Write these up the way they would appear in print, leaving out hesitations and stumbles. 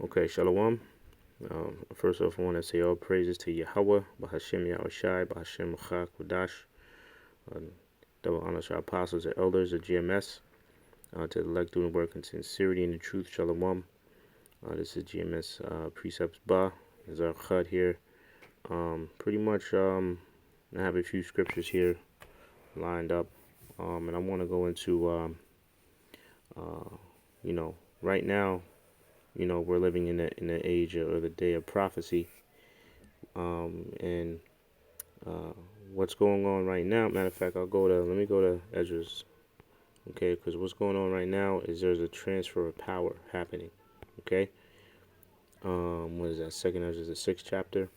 Okay, Shalom. First off, I want to say all praises to Yahweh, Bahashem Yahushai, Bahashem Chak Wadash. Double honor to our apostles and elders of GMS, to the elect doing work in sincerity and in truth. Shalom. This is GMS Precepts Ba. This is our Chad here. Pretty much, I have a few scriptures here lined up, and I want to go into, right now. We're living in the age or the day of prophecy, and what's going on right now. Matter of fact, let me go to Ezra's, okay? Because what's going on right now is there's a transfer of power happening, okay? What is that? Second Ezra, the 6th chapter,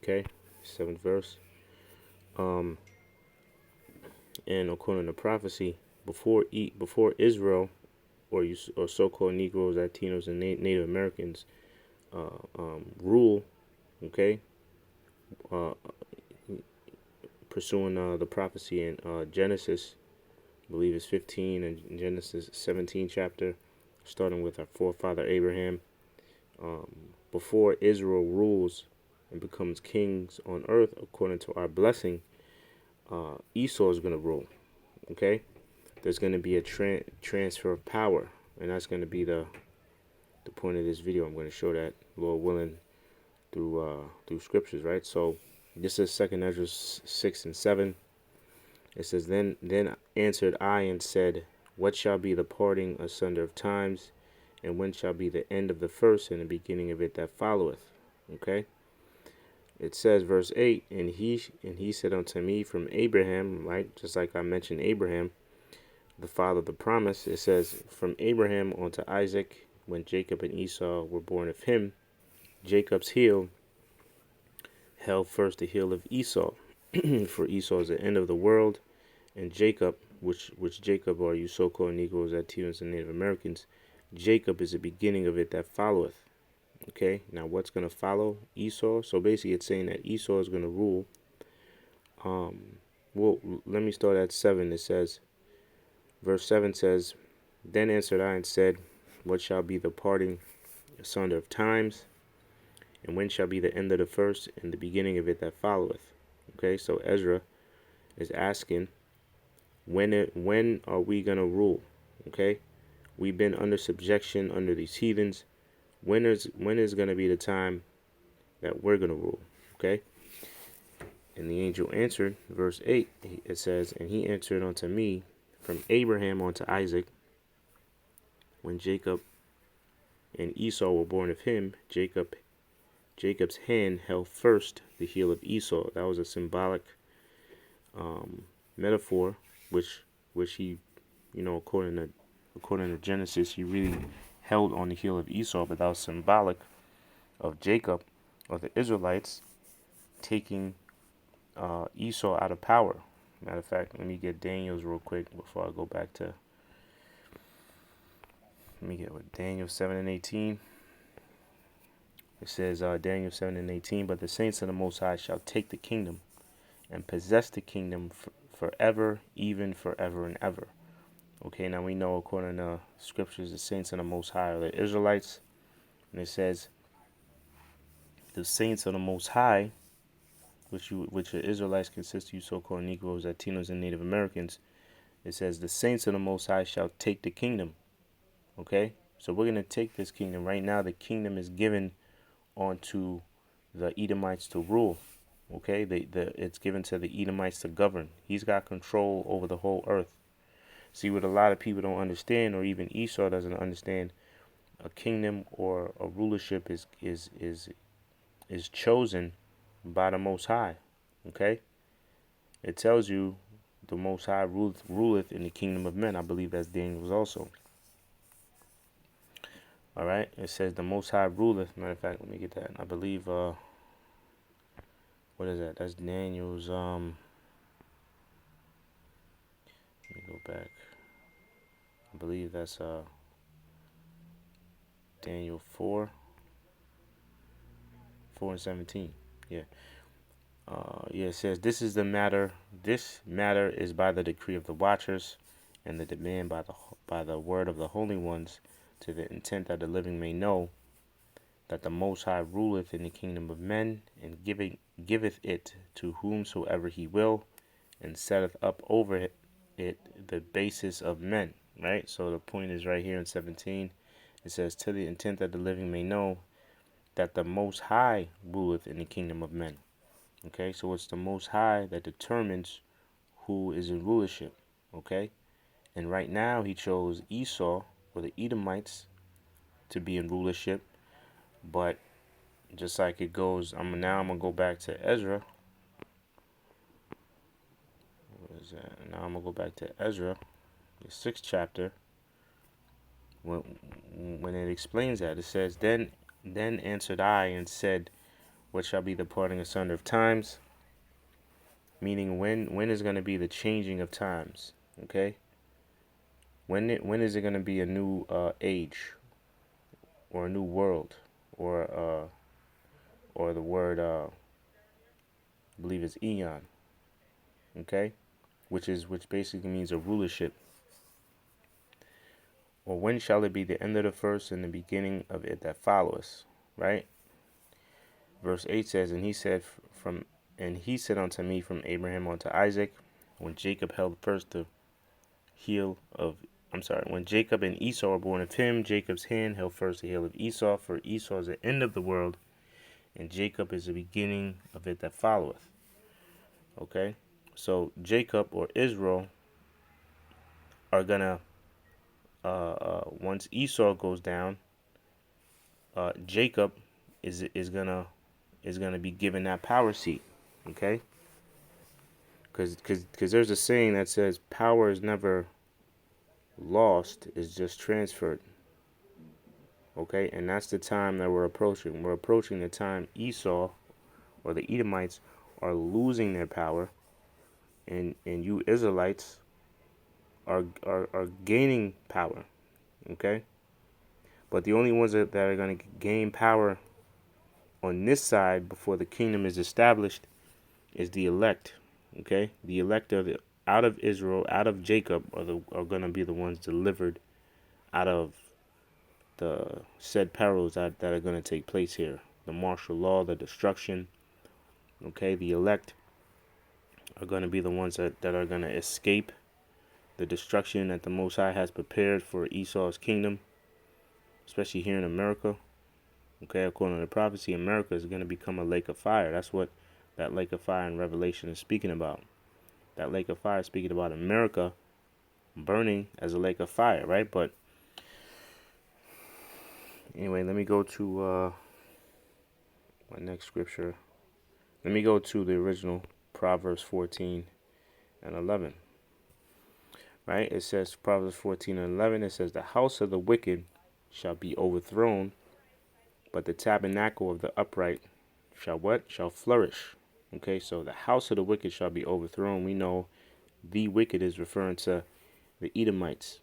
okay, 7th verse. And according to prophecy, before Israel or so-called Negroes, Latinos, and Native Americans rule, okay, pursuing the prophecy in Genesis, I believe it's 15, and Genesis 17 chapter, starting with our forefather Abraham. Before Israel rules and becomes kings on earth according to our blessing, Esau is going to rule, okay? There's going to be a transfer of power, and that's going to be the point of this video. I'm going to show that, Lord willing, through scriptures, right? So this is 2nd Ezra 6 and 7. It says, Then answered I and said, What shall be the parting asunder of times, and when shall be the end of the first and the beginning of it that followeth? Okay? It says, verse 8, and he said unto me from Abraham, right? Just like I mentioned Abraham, the father of the promise. It says, from Abraham unto Isaac, when Jacob and Esau were born of him, Jacob's heel held first the heel of Esau, for Esau is the end of the world, and Jacob, which Jacob are you so-called Negroes, Latinos, and Native Americans, Jacob is the beginning of it that followeth. Okay, now what's going to follow? Esau. So basically it's saying that Esau is going to rule. Well, let me start at 7. It says, verse 7 says, Then answered I and said, What shall be the parting asunder of times, and when shall be the end of the first and the beginning of it that followeth? Okay, so Ezra is asking, when are we going to rule? Okay, we've been under subjection under these heathens. When is going to be the time that we're going to rule? Okay, and the angel answered, verse 8, it says, And he answered unto me, from Abraham unto Isaac, when Jacob and Esau were born of him, Jacob's hand held first the heel of Esau. That was a symbolic metaphor, which he, according to Genesis, he really held on the heel of Esau, but that was symbolic of Jacob, or the Israelites, taking Esau out of power. Matter of fact, let me get Daniel's real quick before I go back to. Let me get with Daniel 7 and 18. It says, Daniel 7 and 18, But the saints of the Most High shall take the kingdom and possess the kingdom forever, even forever and ever. Okay, now we know according to scriptures, the saints of the Most High are the Israelites. And it says, the saints of the Most High, which the Israelites consist of you so-called Negroes, Latinos, and Native Americans. It says, the saints of the Most High shall take the kingdom. Okay, so we're going to take this kingdom. Right now, the kingdom is given onto the Edomites to rule. Okay, it's given to the Edomites to govern. He's got control over the whole earth. See, what a lot of people don't understand, or even Esau doesn't understand, a kingdom or a rulership is chosen by the Most High. Okay, it tells you the Most High ruleth in the kingdom of men. I believe that's Daniel's also. All right, it says the Most High ruleth. Matter of fact, let me get that. I believe, what is that? That's Daniel's, let me go back. I believe that's, Daniel 4 and 17. Yeah. It says, This matter is by the decree of the watchers, and the demand by the word of the holy ones, to the intent that the living may know that the Most High ruleth in the kingdom of men, and giveth it to whomsoever he will, and setteth up over it the basis of men. Right? So the point is right here in 17. It says, to the intent that the living may know that the Most High ruleth in the kingdom of men. Okay, so it's the Most High that determines who is in rulership. Okay, and right now he chose Esau, or the Edomites, to be in rulership. But just like it goes, I'm gonna go back to Ezra. What is that? Now I'm gonna go back to Ezra, the 6th chapter. When it explains that, it says, Then answered I and said, what shall be the parting asunder of times? Meaning, when is going to be the changing of times? Okay. When is it going to be a new age, or a new world, or the word I believe is eon. Okay, which basically means a rulership. Or when shall it be the end of the first and the beginning of it that followeth? Right. Verse 8 says, and he said unto me from Abraham unto Isaac, when Jacob held first the heel of, when Jacob and Esau were born of him, Jacob's hand held first the heel of Esau, for Esau is the end of the world, and Jacob is the beginning of it that followeth. Okay, so Jacob, or Israel, are gonna once Esau goes down, Jacob is gonna be given that power seat. Okay, because there's a saying that says power is never lost, it's just transferred. Okay, and that's the time that we're approaching. We're approaching the time Esau, or the Edomites, are losing their power, and you Israelites are gaining power. Okay, but the only ones that are going to gain power on this side before the kingdom is established is the elect. Okay, the elect out of Israel, out of Jacob, are going to be the ones delivered out of the said perils that are going to take place here. The martial law, the destruction. Okay, the elect are going to be the ones that are going to escape the destruction that the Most High has prepared for Esau's kingdom, especially here in America. Okay, according to the prophecy, America is going to become a lake of fire. That's what that lake of fire in Revelation is speaking about. That lake of fire is speaking about America burning as a lake of fire, right? But anyway, let me go to my next scripture. Let me go to the original Proverbs 14 and 11. Right? It says, Proverbs 14 and 11, it says, the house of the wicked shall be overthrown, but the tabernacle of the upright shall what? Shall flourish. Okay, so the house of the wicked shall be overthrown. We know the wicked is referring to the Edomites.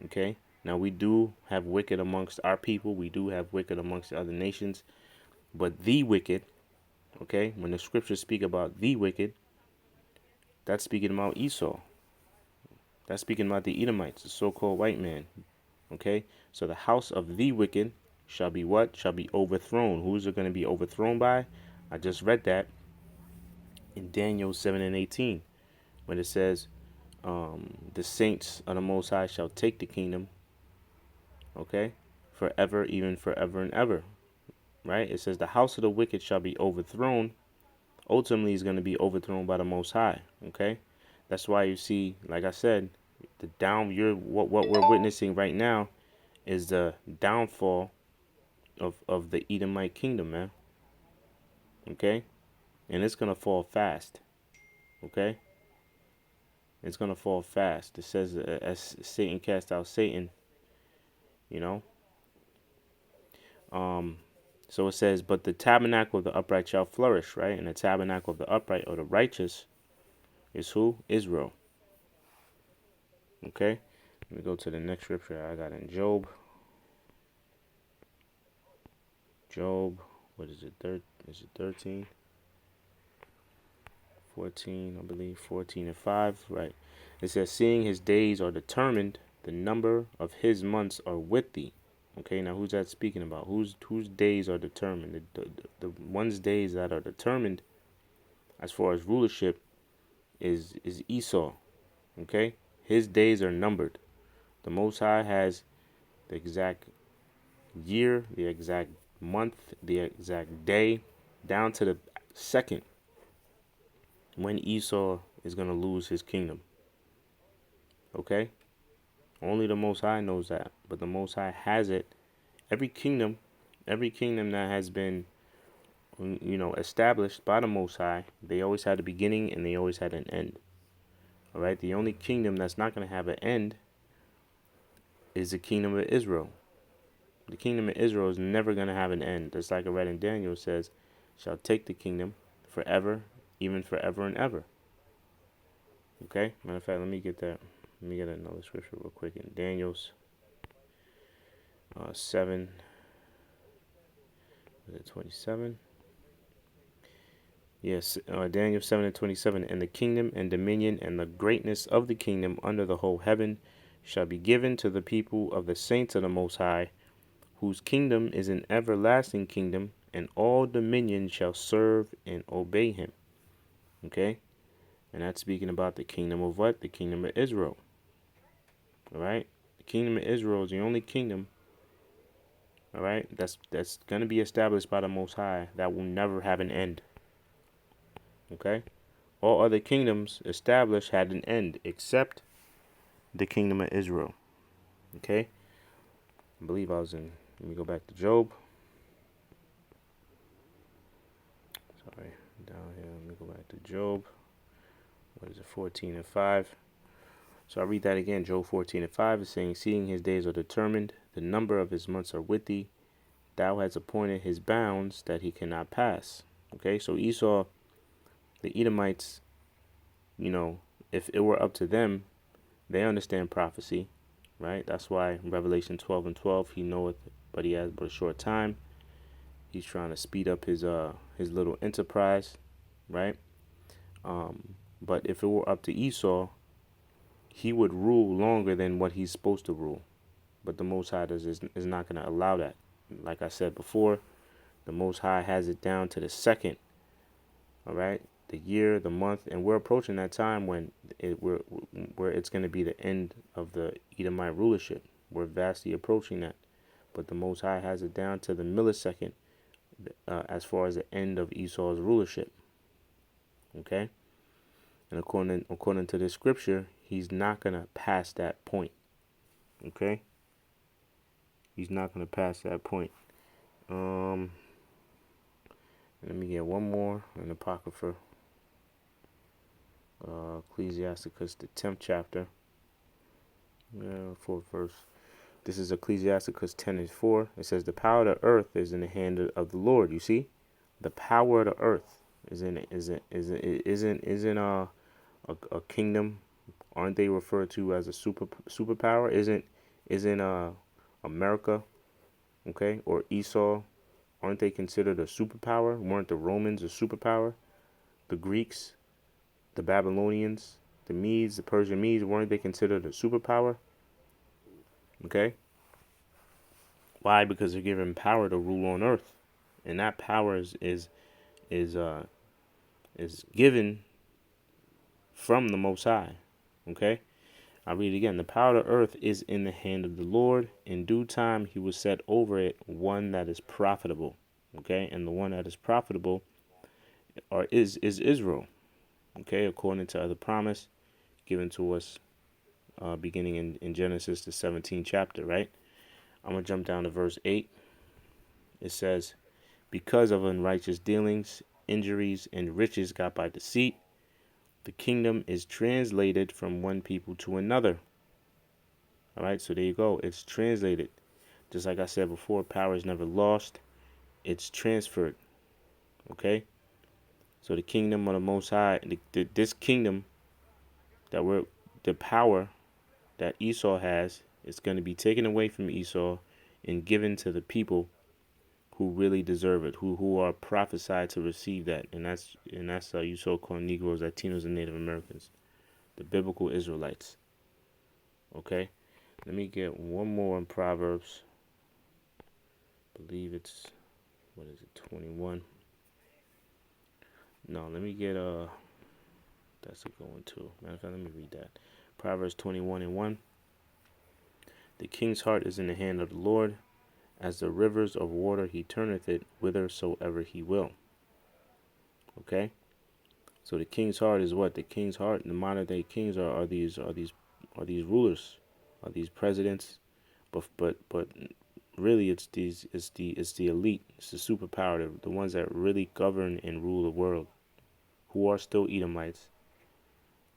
Okay, now we do have wicked amongst our people. We do have wicked amongst the other nations. But the wicked, okay, when the scriptures speak about the wicked, that's speaking about Esau. That's speaking about the Edomites, the so-called white man. Okay, so the house of the wicked shall be what? Shall be overthrown. Who is it going to be overthrown by? I just read that in Daniel 7 and 18, when it says, the saints of the Most High shall take the kingdom, okay, forever, even forever and ever, right? It says the house of the wicked shall be overthrown. Ultimately, is going to be overthrown by the Most High, okay? That's why you see, like I said, what we're witnessing right now is the downfall of the Edomite kingdom, man. Okay? And it's going to fall fast. Okay? It's going to fall fast. It says, as Satan cast out Satan, you know? So it says, but the tabernacle of the upright shall flourish, right? And the tabernacle of the upright, or the righteous, is who? Israel. Okay? Let me go to the next scripture I got in Job. Job, what is it? Is it 13? 14, I believe. 14 and 5, right? It says, seeing his days are determined, the number of his months are with thee. Okay, now who's that speaking about? Whose days are determined? The one's days that are determined as far as rulership is Esau. Okay, his days are numbered. The Most High has the exact year, the exact month, the exact day, down to the second when Esau is going to lose his kingdom. Okay? Only the Most High knows that. But the Most High has it. Every kingdom that has been, established by the Most High, they always had a beginning and they always had an end. All right? The only kingdom that's not going to have an end is the kingdom of Israel. The kingdom of Israel is never going to have an end. Just like I read in Daniel says, shall take the kingdom forever, even forever and ever. Okay? Matter of fact, let me get that. Let me get another scripture real quick in Daniel's 7. Was it 27? Yes, Daniel 7:27. And the kingdom and dominion and the greatness of the kingdom under the whole heaven shall be given to the people of the saints of the Most High, whose kingdom is an everlasting kingdom, and all dominion shall serve and obey him. Okay? And that's speaking about the kingdom of what? The kingdom of Israel. All right? The kingdom of Israel is the only kingdom, all right, that's going to be established by the Most High that will never have an end. Okay? All other kingdoms established had an end except the kingdom of Israel. Okay? I believe I was in, let me go back to Job. Sorry, down here, let me go back to Job. What is it, 14:5? So I read that again. Job 14:5 is saying, seeing his days are determined, the number of his months are with thee. Thou hast appointed his bounds that he cannot pass. Okay, so Esau, the Edomites, if it were up to them, they understand prophecy, right? That's why Revelation 12:12, he knoweth, but he has but a short time. He's trying to speed up his little enterprise, right? But if it were up to Esau, he would rule longer than what he's supposed to rule. But the Most High is not going to allow that. Like I said before, the Most High has it down to the second, all right? The year, the month, and we're approaching that time when where it's going to be the end of the Edomite rulership. We're vastly approaching that. But the Most High has it down to the millisecond as far as the end of Esau's rulership. Okay? And according to this scripture, he's not going to pass that point. Okay? He's not going to pass that point. Let me get one more in the Apocrypha. Ecclesiasticus, the 10th chapter. 4th verse. This is Ecclesiasticus 10:4. It says, the power of the earth is in the hand of the Lord. You see? The power of the earth isn't a kingdom. Aren't they referred to as a superpower? Isn't America, okay, or Esau, aren't they considered a superpower? Weren't the Romans a superpower? The Greeks, the Babylonians, the Medes, the Persian Medes, weren't they considered a superpower? Okay. Why? Because they're given power to rule on earth, and that power is given from the Most High. Okay. I'll read it again. The power of the earth is in the hand of the Lord. In due time, he will set over it one that is profitable. Okay. And the one that is profitable is Israel. Okay. According to the promise given to us beginning in Genesis, the 17th chapter, right? I'm going to jump down to verse 8. It says, because of unrighteous dealings, injuries, and riches got by deceit, the kingdom is translated from one people to another. All right, so there you go. It's translated. Just like I said before, power is never lost. It's transferred. Okay? So the kingdom of the Most High, this kingdom the power that Esau has is going to be taken away from Esau and given to the people who really deserve it, who are prophesied to receive that. And that's you so-called Negroes, Latinos, and Native Americans, the biblical Israelites. Okay? Let me get one more in Proverbs. believe it's, what is it, 21? No, let me get that's a good one too. Matter of fact, let me read that. Proverbs 21:1. The king's heart is in the hand of the Lord, as the rivers of water he turneth it whithersoever he will. Okay? So the king's heart is what? The king's heart, the modern day kings are these rulers, are these presidents, but really it's the elite, it's the superpower, the ones that really govern and rule the world, who are still Edomites.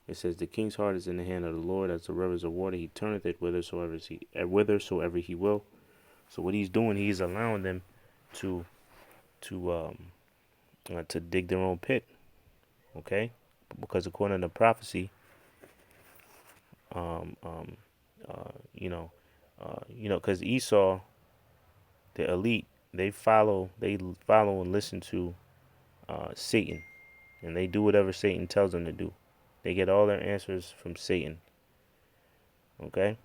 It says the king's heart is in the hand of the Lord, as the rivers of water he turneth it whithersoever he will. So what he's doing, he's allowing them to to dig their own pit. Okay, because according to prophecy, um, um, because Esau, the elite, they follow and listen to Satan, and they do whatever Satan tells them to do. They get all their answers from Satan. Okay,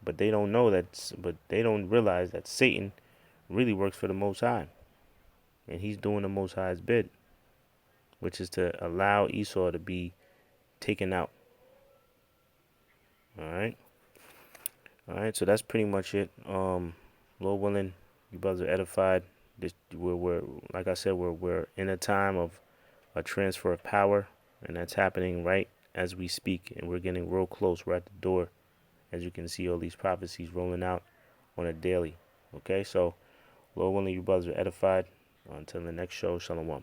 but they don't know that. But they don't realize that Satan really works for the Most High, and he's doing the Most High's bid, which is to allow Esau to be taken out. All right. All right, so that's pretty much it. Lord willing, you brothers are edified. This we're like I said, we're in a time of a transfer of power, and that's happening right as we speak, and we're getting real close. We're at the door, as you can see all these prophecies rolling out on a daily. Okay, so Lord willing, you brothers are edified. Until the next show, shalom.